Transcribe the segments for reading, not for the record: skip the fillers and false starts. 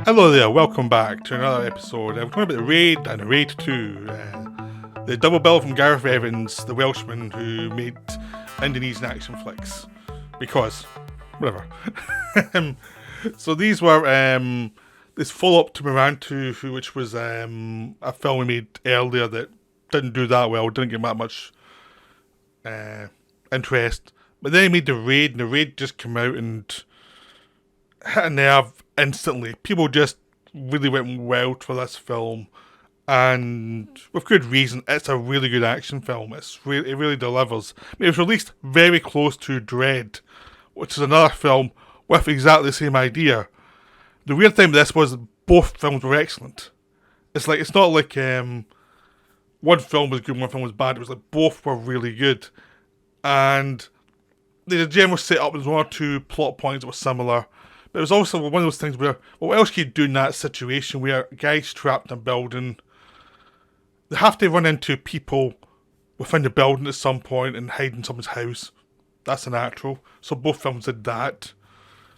Hello there, welcome back to another episode. We're talking about the Raid and the Raid 2. The double bill from Gareth Evans, the Welshman who made Indonesian action flicks. Because, whatever. So these were this follow-up to Moran 2, which was a film we made earlier that didn't do that well, didn't get that much interest. But then he made the Raid, and the Raid just came out and hit a nerve instantly. People just really went wild for this film, and with good reason. It's a really good action film. It really delivers. I mean, it was released very close to Dread, which is another film with exactly the same idea. The weird thing with this was both films were excellent. It's not like one film was good and one film was bad. It was like both were really good, and the general setup was one or two plot points that were similar. But it was also one of those things where, well, what else can you do in that situation where a guy's trapped in a building? They have to run into people within the building at some point and hide in someone's house. That's natural. So both films did that.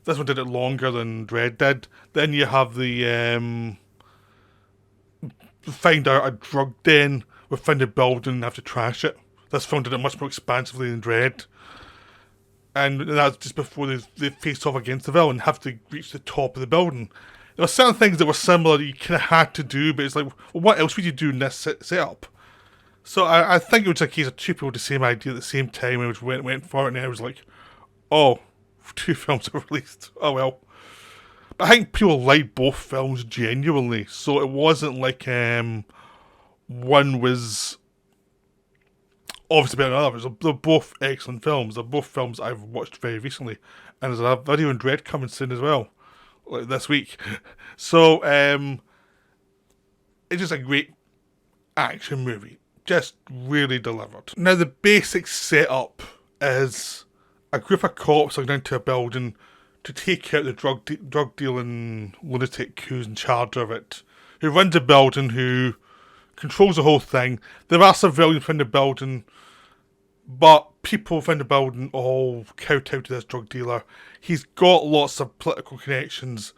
This one did it longer than Dread did. Then you have the find out a drug den within the building and have to trash it. This film did it much more expansively than Dread. And that's just before they face off against the villain, have to reach the top of the building. There were certain things that were similar that you kind of had to do, but it's like, well, what else would you do in this setup? So I think it was a case of two people with the same idea at the same time, and went for it, and I was like, oh, two films are released. Oh well. But I think people liked both films genuinely, so it wasn't like one was obviously better than others. They're both excellent films. They're both films I've watched very recently. And there's a video on Dread coming soon as well, like this week. So, it's just a great action movie. Just really delivered. Now, the basic setup is a group of cops are going into a building to take out the drug dealing lunatic who's in charge of it, who runs the building, who controls the whole thing. There are civilians within the building, but people within the building all kowtow to this drug dealer. He's got lots of political connections,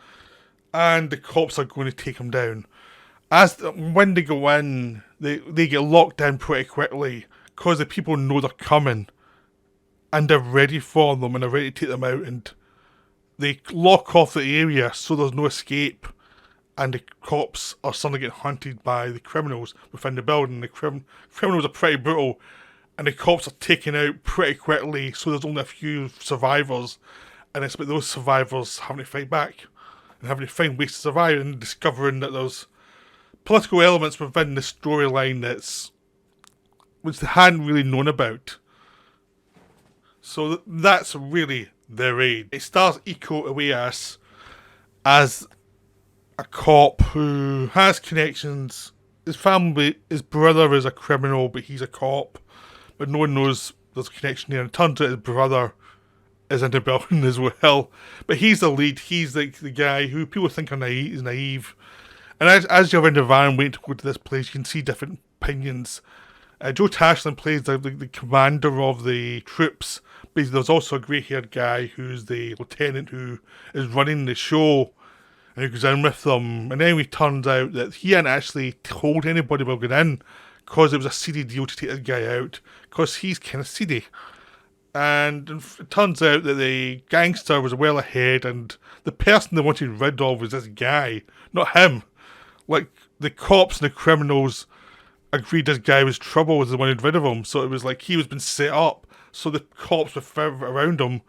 and the cops are going to take him down. When they go in, they get locked down pretty quickly because the people know they're coming, and they're ready for them, and they're ready to take them out, and they lock off the area so there's no escape. And the cops are suddenly getting hunted by the criminals within the building. The criminals are pretty brutal, and the cops are taken out pretty quickly, so there's only a few survivors, and it's about those survivors having to fight back, and having to find ways to survive, and discovering that there's political elements within the storyline which they hadn't really known about. So that's really the Raid. It stars Iko Uwais as a cop who has connections. His family, his brother is a criminal, but he's a cop. But no one knows there's a connection there. And it turns out his brother is in the building as well. But he's the lead. He's the guy who people think is naive. And as you're in the van waiting to go to this place, you can see different opinions. Joe Tashlin plays the commander of the troops. But there's also a grey-haired guy who's the lieutenant who is running the show. And he goes in with them, and then it turns out that he hadn't actually told anybody about going in because it was a seedy deal to take this guy out because he's kind of seedy. And it turns out that the gangster was well ahead, and the person they wanted rid of was this guy, not him. Like, the cops and the criminals agreed this guy was trouble, was the one who'd rid of him, so it was like he was been set up, so the cops around him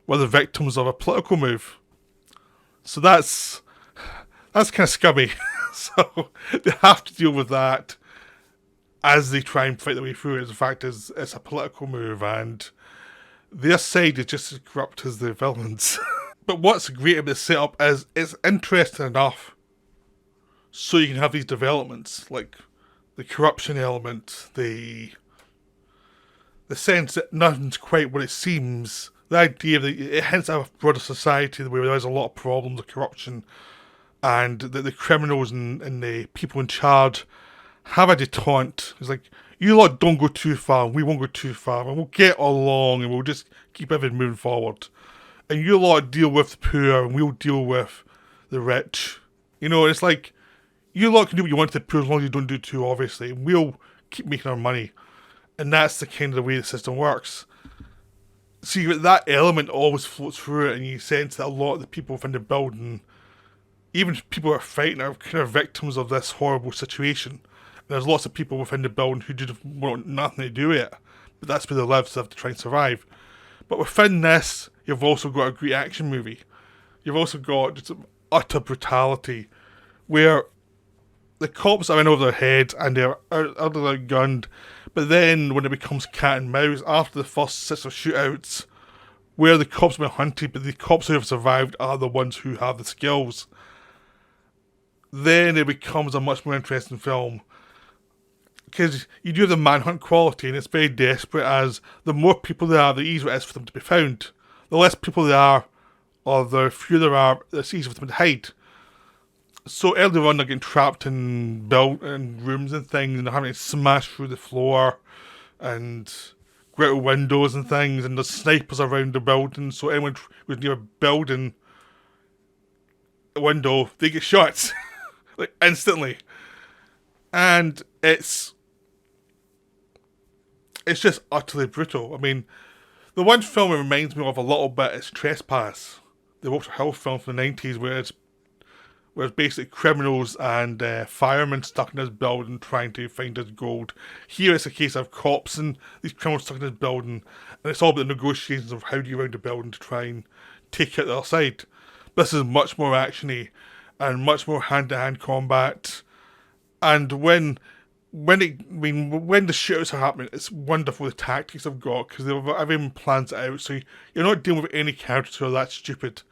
were the victims of a political move. So that's kind of scummy. So they have to deal with that as they try and fight their way through it. The fact is, it's a political move, and their side is just as corrupt as the villains. But what's great about the setup is it's interesting enough so you can have these developments, like the corruption element, the sense that nothing's quite what it seems. The idea that it hints at a broader society where there's a lot of problems of corruption, and that the criminals and the people in charge have a detente. It's like, you lot don't go too far, and we won't go too far, and we'll get along, and we'll just keep everything moving forward. And you lot deal with the poor, and we'll deal with the rich. You know, it's like, you lot can do what you want to the poor as long as you don't do it too obviously. We'll keep making our money. And that's the kind of the way the system works. So that element always floats through it, and you sense that a lot of the people within the building, even people who are fighting, are kind of victims of this horrible situation. And there's lots of people within the building who just want nothing to do with it. But that's where they live, so they have to try and survive. But within this, you've also got a great action movie. You've also got just utter brutality, where the cops are in over their heads and they're outgunned. But then when it becomes cat and mouse, after the first sets of shootouts, where the cops have been hunted, but the cops who have survived are the ones who have the skills, then it becomes a much more interesting film. Because you do have the manhunt quality, and it's very desperate, as the more people there are, the easier it is for them to be found. The less people there are, or the fewer there are, it's easier for them to hide. So earlier on, they're getting trapped in rooms and things, and they're having to smash through the floor and go out of windows and things, and there's snipers around the building, so anyone who's near a building window, they get shot. Like, instantly. And it's just utterly brutal. I mean, the one film it reminds me of a little bit is Trespass, the Walter Hill film from the 90s, where it's basically criminals and firemen stuck in this building trying to find this gold. Here it's a case of cops and these criminals stuck in this building, and it's all about the negotiations of how do you round the building to try and take out the other side. This is much more actiony and much more hand-to-hand combat. And when the shootouts are happening, it's wonderful the tactics they've got, because everyone plans it out, so you're not dealing with any characters who are that stupid.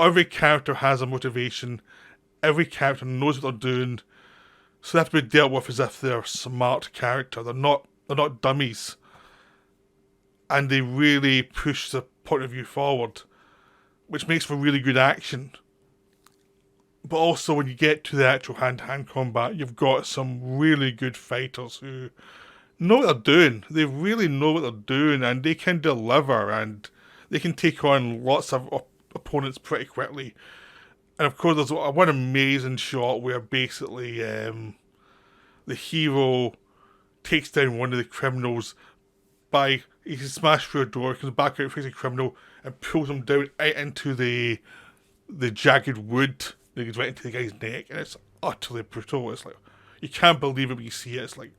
Every character has a motivation. Every character knows what they're doing, so they have to be dealt with as if they're a smart character. They're not dummies, and they really push the point of view forward, which makes for really good action. But also, when you get to the actual hand-to-hand combat, you've got some really good fighters who know what they're doing. They really know what they're doing, and they can deliver, and they can take on lots of opponents pretty quickly. And of course, there's one amazing shot where basically the hero takes down one of the criminals by, he can smash through a door, comes back out, facing a criminal, and pulls him down out into the jagged wood. He goes right into the guy's neck, and it's utterly brutal. It's like, you can't believe it when you see it. It's like,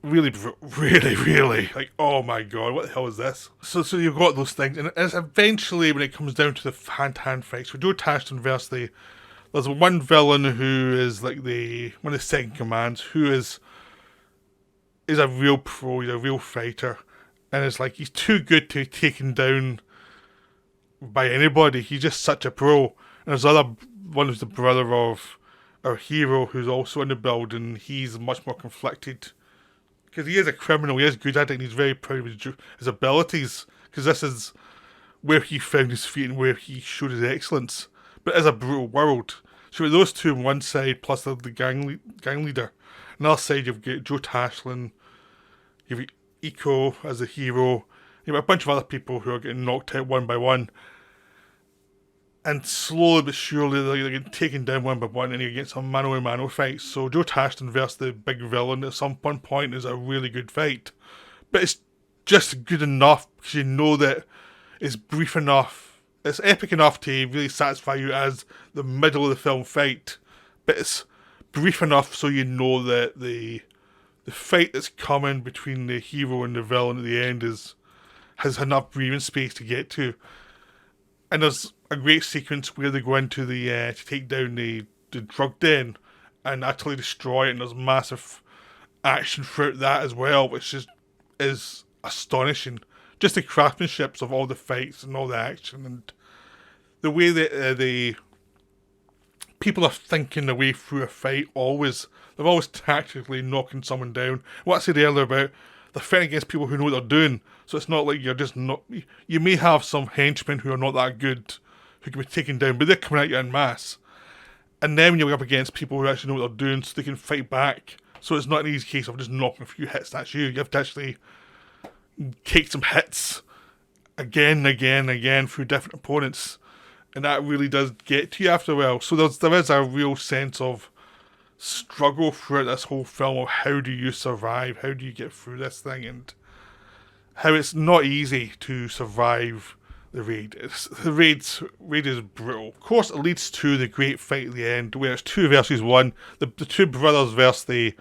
really, really, like, oh my god, what the hell is this? So you've got those things, and it's eventually, when it comes down to the hand-to-hand fights, with Joe Taston versus there's one villain who is like one of the second commands, who is a real pro, he's a real fighter, and it's like, he's too good to be taken down by anybody. He's just such a pro. And there's other one who's the brother of our hero, who's also in the building. He's much more conflicted, because he is a criminal, he is good at it, and he's very proud of his abilities, because this is where he found his feet and where he showed his excellence. But it is a brutal world. So with those two on one side, plus the gang leader, on the other side you've got Joe Tashlin, you've got Eco as the hero, you've got a bunch of other people who are getting knocked out one by one. And slowly but surely they're getting taken down one by one, and you get some mano-a-mano fights. So Joe Taston versus the big villain at some one point is a really good fight. But it's just good enough, because you know that it's brief enough, it's epic enough to really satisfy you as the middle of the film fight. But it's brief enough so you know that the fight that's coming between the hero and the villain at the end has enough breathing space to get to. And there's a great sequence where they go into to take down the drug den and utterly destroy it, and there's massive action throughout that as well, which is astonishing. Just the craftsmanship of all the fights and all the action, and the way that the people are thinking their way through a fight. They're always tactically knocking someone down. What I said earlier about they're fighting against people who know what they're doing, so it's not like you're just not. You may have some henchmen who are not that good, who can be taken down, but they're coming at you en masse. And then when you're up against people who actually know what they're doing, so they can fight back. So it's not an easy case of just knocking a few hits, that's you. You have to actually take some hits again through different opponents and that really does get to you after a while. So there is a real sense of struggle throughout this whole film of how do you survive, how do you get through this thing, and how it's not easy to survive the raid. Raid is brutal. Of course, it leads to the great fight at the end, where it's 2 versus 1. The two brothers versus the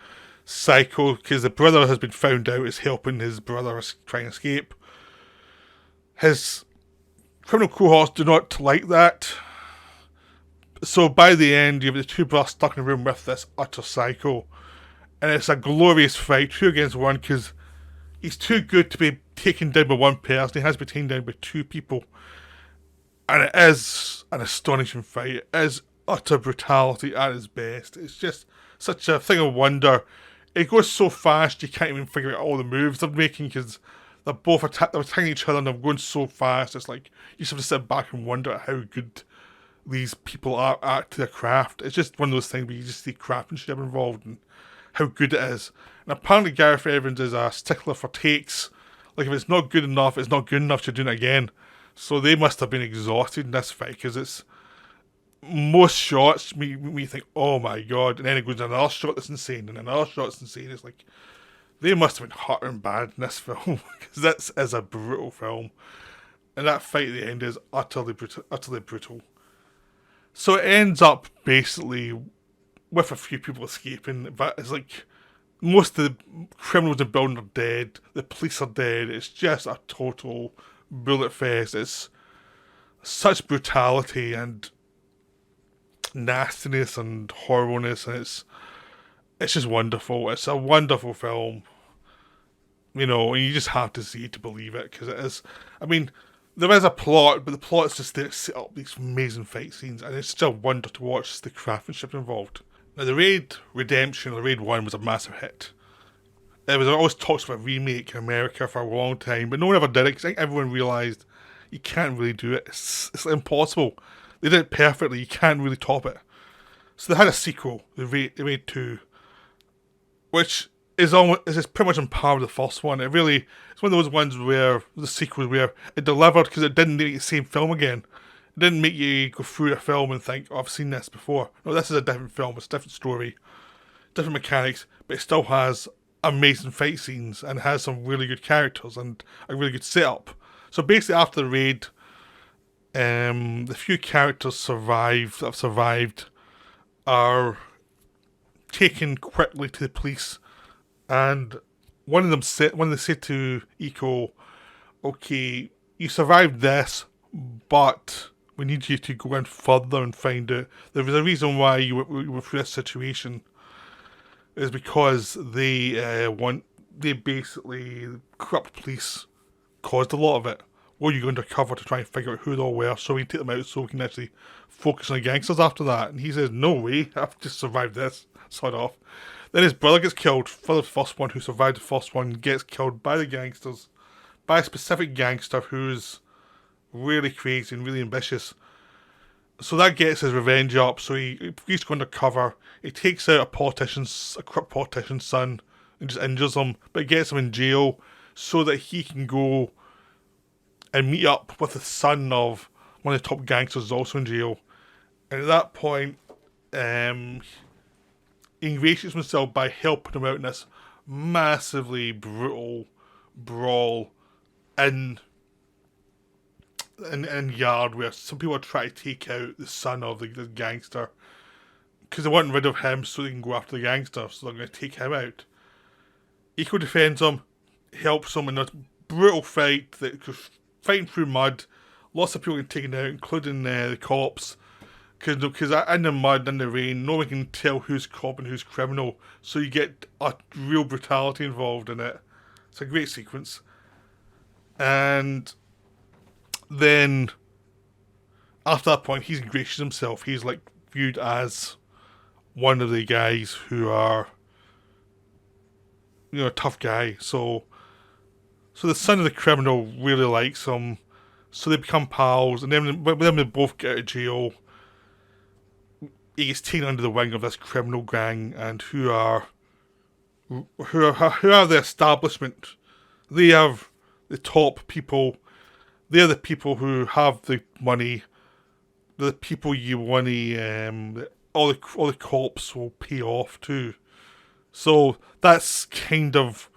cynical, because the brother has been found out is helping his brother try and escape. His criminal cohorts do not like that. So by the end, you have the two brothers stuck in a room with this utter psycho. And it's a glorious fight, 2 against 1, because he's too good to be taken down by one person. He has been taken down by 2 people. And it is an astonishing fight. It is utter brutality at its best. It's just such a thing of wonder. It goes so fast you can't even figure out all the moves they're making, because they're both attacking each other and they're going so fast. It's like you just have to sit back and wonder at how good these people are at their craft. It's just one of those things where you just see craftsmanship involved and how good it is. And apparently Gareth Evans is a stickler for takes. Like, if it's not good enough, it's not good enough to do it again. So they must have been exhausted in this fight, because it's most shots me think, oh my god, and then it goes to another shot that's insane, and another shot that's insane. It's like, they must have been hurt and bad in this film, because this is a brutal film. And that fight at the end is utterly brutal. So it ends up basically with a few people escaping, but it's like most of the criminals in the building are dead, the police are dead. It's just a total bullet fest. It's such brutality and nastiness and horribleness, and it's just wonderful. It's a wonderful film, and you just have to see it to believe it, because it is. I mean, there is a plot, but the plot is just there to set up these amazing fight scenes, and it's still a wonder to watch the craftsmanship involved. Now, the Raid Redemption, or Raid 1, was a massive hit. There was always talks about a remake in America for a long time, but no one ever did it, because I think everyone realised you can't really do it. It's impossible. They did it perfectly, you can't really top it. So they had a sequel, the Raid 2, which is pretty much on par with the first one. It's one of those ones where the sequel, where it delivered because it didn't make the same film again. It didn't make you go through a film and think, oh, I've seen this before. No, this is a different film, it's a different story, different mechanics, but it still has amazing fight scenes and has some really good characters and a really good setup. So basically, after the raid, the few characters that have survived are taken quickly to the police, and one of them said to Eco, okay, you survived this, but we need you to go in further and find out. There was a reason why you were through this situation, is because the corrupt police caused a lot of it. What are you going undercover to try and figure out who they all were, so we can take them out, so we can actually focus on the gangsters after that? And he says, no way, I've just survived this, sort of. Then his brother gets killed for the first one, who survived the first one, gets killed by the gangsters, by a specific gangster who's really crazy and really ambitious. So that gets his revenge up, so he's going undercover. He takes out a corrupt politician's son, and just injures him, but gets him in jail so that he can go and meet up with the son of one of the top gangsters who's also in jail. And at that point, he ingratiates himself by helping him out in this massively brutal brawl in yard, where some people are trying to take out the son of the gangster, because they want rid of him so they can go after the gangster, so they're going to take him out. Eco defends him, helps him in a brutal fight that goes fighting through mud. Lots of people get taken out, including the cops, because in the mud, in the rain, no one can tell who's cop and who's criminal, so you get a real brutality involved in it. It's a great sequence. And then after that point, he's ingratiated himself. He's like viewed as one of the guys who are, a tough guy. So the son of the criminal really likes him, so they become pals. And then when they both get out of jail, he gets taken under the wing of this criminal gang, and who are the establishment. They have the top people. They're the people who have the money, the people you want to, all the cops will pay off to. So that's kind of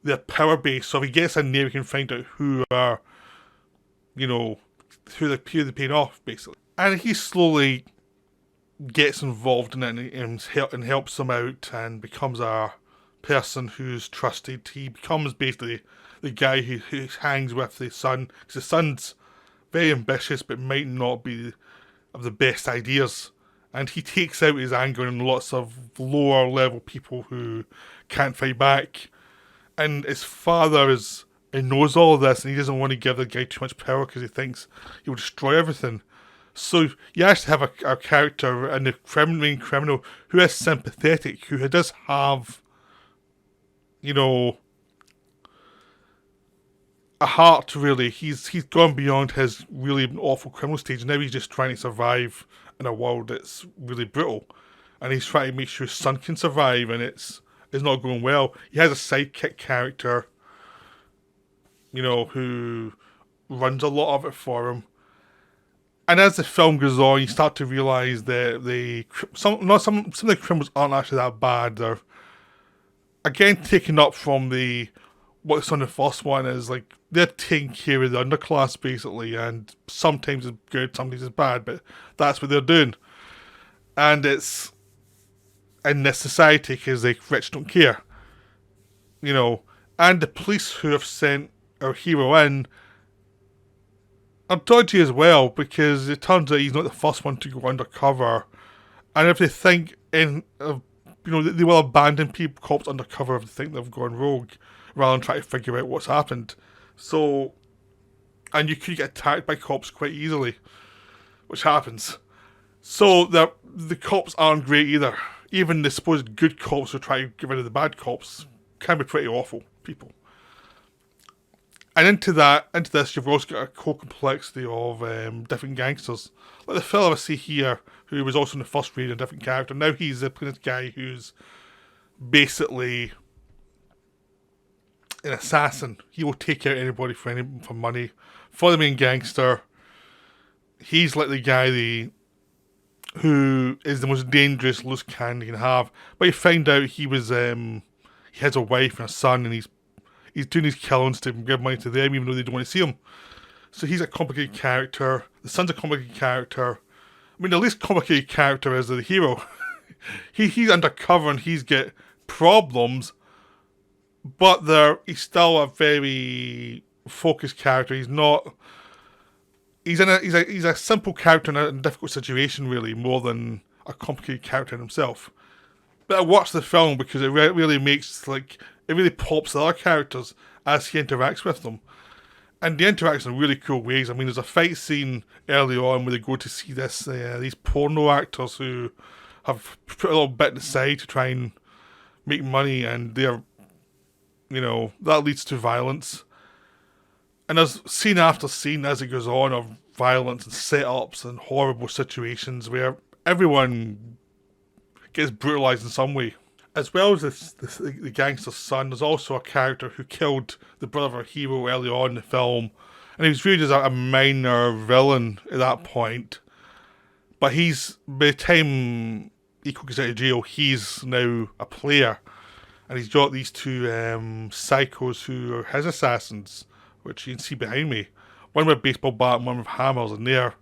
their power base. So if he gets in there, he can find out who are, you know, who they're paying off, basically. And he slowly gets involved in it and helps them out and becomes a person who's trusted. He becomes basically the guy who hangs with the son, because the son's very ambitious but might not be of the best ideas. And he takes out his anger on lots of lower level people who can't fight back. And his father he knows all of this, and he doesn't want to give the guy too much power because he thinks he will destroy everything. So you actually have a character and the main criminal who is sympathetic, who does have, you know, a heart. Really, he's gone beyond his really awful criminal stage. Now he's just trying to survive in a world that's really brutal, and he's trying to make sure his son can survive, and it's not going well. He has a sidekick character, you know, who runs a lot of it for him. And as the film goes on, you start to realise that some of the criminals aren't actually that bad. They're again taken up from what's on the first one is like they're taking care of the underclass basically, and sometimes it's good, sometimes it's bad, but that's what they're doing. And it's in this society because the rich don't care, you know. And the police who have sent our hero in are dodgy as well, because it turns out he's not the first one to go undercover. And if they think they will abandon cops undercover if they think they've gone rogue, rather than try to figure out what's happened. So, and you could get attacked by cops quite easily, which happens. So the cops aren't great either. Even the supposed good cops who try to get rid of the bad cops can be pretty awful people. And into this, you've also got a whole complexity of different gangsters. Like the fellow I see here, who was also in the first raid, a different character. Now he's playing this guy who's basically an assassin. He will take out anybody for money. For the main gangster, he's like the guy who is the most dangerous loose cannon you can have. But you find out he has a wife and a son, and he's doing these killings to give money to them, even though they don't want to see him. So he's a complicated character. The son's a complicated character. I mean, the least complicated character is the hero. He's undercover and he's got problems, but he's still a very focused character. He's not. He's a simple character in a difficult situation, really, more than a complicated character in himself. But I watch the film because it really makes it really pops the other characters as he interacts with them. And they interact in really cool ways. I mean, there's a fight scene early on where they go to see these porno actors who have put a little bit aside to try and make money, and that leads to violence. And there's scene after scene as it goes on of violence and setups and horrible situations where everyone gets brutalised in some way. As well as the gangster's son, there's also a character who killed the brother of our hero early on in the film, and he was viewed as a minor villain at that point. But by the time he gets out of jail, he's now a player, and he's got these two psychos who are his assassins, which you can see behind me. One with a baseball bat and one with hammers, and they're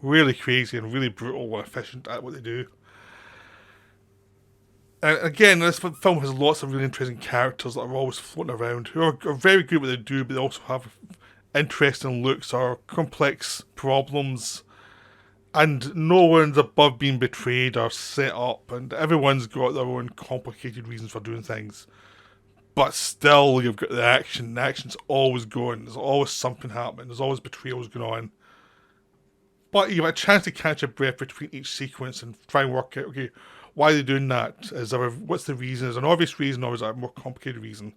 really crazy and really brutal and efficient at what they do. And again, this film has lots of really interesting characters that are always floating around, who are very good at what they do, but they also have interesting looks or complex problems. And no one's above being betrayed or set up, and everyone's got their own complicated reasons for doing things. But still, you've got the action. The action's always going. There's always something happening. There's always betrayals going on. But you have a chance to catch a breath between each sequence and try and work out, okay, why are they doing that? What's the reason? Is there an obvious reason, or is there a more complicated reason?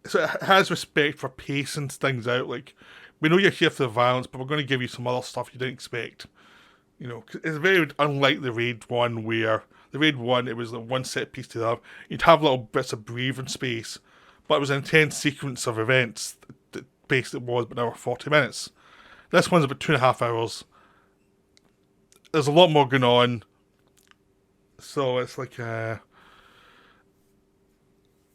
So it has respect for pacing things out. Like, we know you're here for the violence, but we're going to give you some other stuff you didn't expect. It's very unlike the Raid 1, where the Raid 1, it was the one set piece to the other. You'd have little bits of breathing space, but it was an intense sequence of events that basically was, but now 40 minutes. This one's about 2.5 hours. there's a lot more going on. So it's like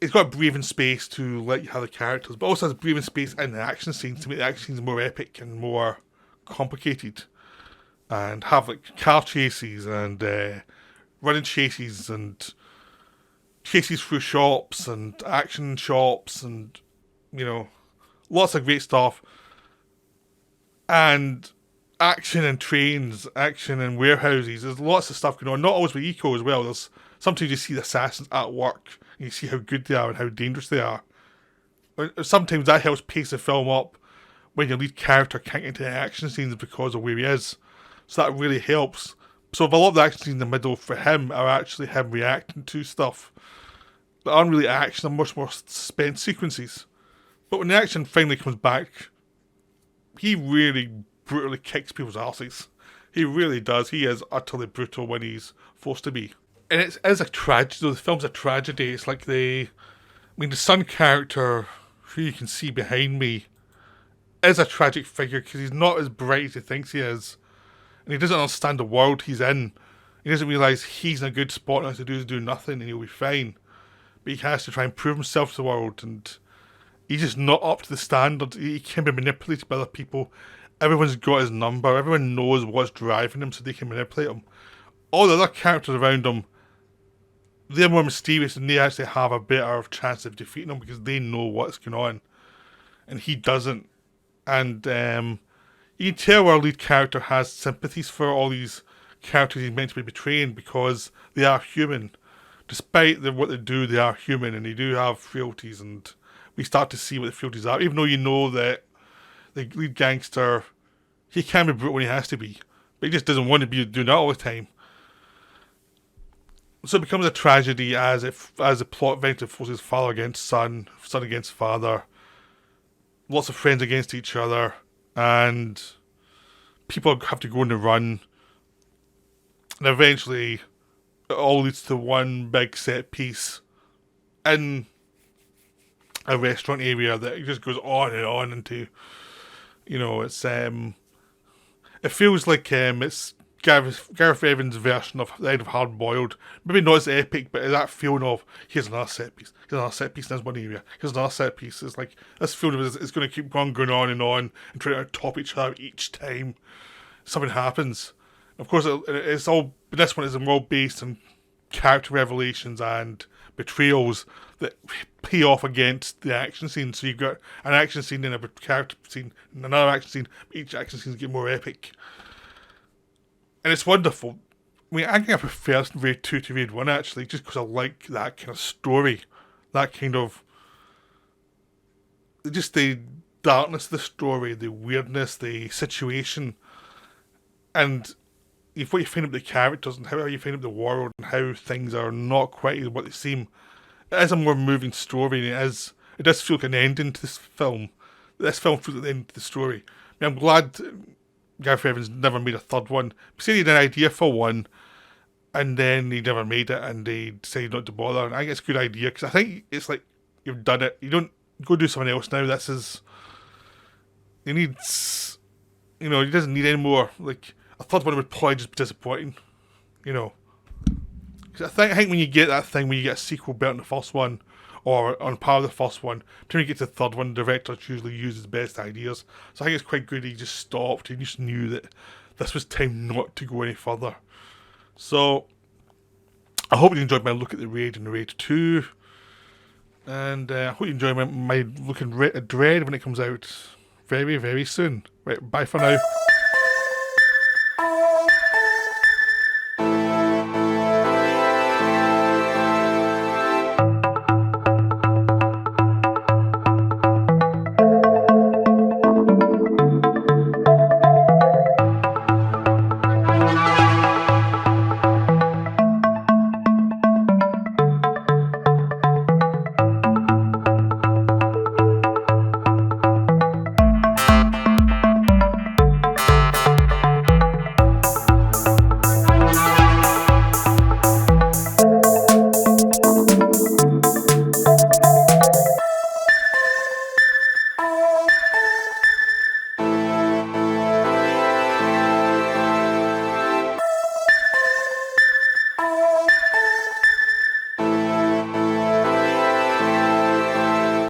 it's got breathing space to let you have the characters, but also has breathing space in the action scenes to make the action scenes more epic and more complicated, and have like car chases and running chases and chases through shops and action shops and you know lots of great stuff, and action in trains, action in warehouses. There's lots of stuff going on. Not always with eco as well. There's sometimes you see the assassins at work and you see how good they are and how dangerous they are. Sometimes that helps pace the film up when your lead character can't get into the action scenes because of where he is. So that really helps. So if a lot of the action scenes in the middle for him are actually him reacting to stuff that aren't really action, are much more suspense sequences. But when the action finally comes back, he really brutally kicks people's asses. He really does. He is utterly brutal when he's forced to be. And it is a tragedy. The film's a tragedy. It's like the son character, who you can see behind me, is a tragic figure because he's not as bright as he thinks he is. And he doesn't understand the world he's in. He doesn't realise he's in a good spot and all he has to do is do nothing and he'll be fine. But he has to try and prove himself to the world, and he's just not up to the standard. He can be manipulated by other people. Everyone's got his number. Everyone knows what's driving him so they can manipulate him. All the other characters around him, they're more mysterious and they actually have a better chance of defeating him because they know what's going on. And he doesn't. And you can tell our lead character has sympathies for all these characters he's meant to be betraying because they are human. Despite what they do, they are human and they do have frailties, and we start to see what the frailties are. Even though you know that the lead gangster, he can be brutal when he has to be, but he just doesn't want to be doing that all the time. So it becomes a tragedy as the plot eventually forces father against son, son against father, lots of friends against each other, and people have to go on the run. And eventually it all leads to one big set piece in a restaurant area that just goes on and on into, it's it feels like it's Gareth Evans' version of the end of Hard Boiled. Maybe not as epic, but that feeling of here's another set piece, here's another set piece in this one area, here's another set piece. It's like this feeling of it's going to keep going on and trying to top each other each time something happens. Of course, it's all. But this one is all based on character revelations and betrayals that pay off against the action scene. So you've got an action scene and a character scene and another action scene. Each action scene get more epic, and it's wonderful. I mean, I think I prefer Raid 2 to Raid 1 actually, just because I like that kind of story, that kind of just the darkness of the story, the weirdness, the situation, and what you find out the characters and how you find out the world and how things are not quite what they seem. It is a more moving story, and it does feel like an ending to this film. This film feels like the end of the story. I mean, I'm glad Gareth Evans never made a third one. He said he had an idea for one, and then he never made it, and they decided not to bother. And I think it's a good idea, because I think it's like, you've done it. You don't go do something else now. He needs, he doesn't need any more, like, a third one would probably just be disappointing, Because I think when you get that thing, when you get a sequel better than the first one, or on par with the first one, until you get to the third one, the director usually uses best ideas. So I think it's quite good he just stopped. He just knew that this was time not to go any further. So I hope you enjoyed my look at the Raid and the Raid 2. And I hope you enjoy my look at Dread when it comes out very, very soon. Right, bye for now.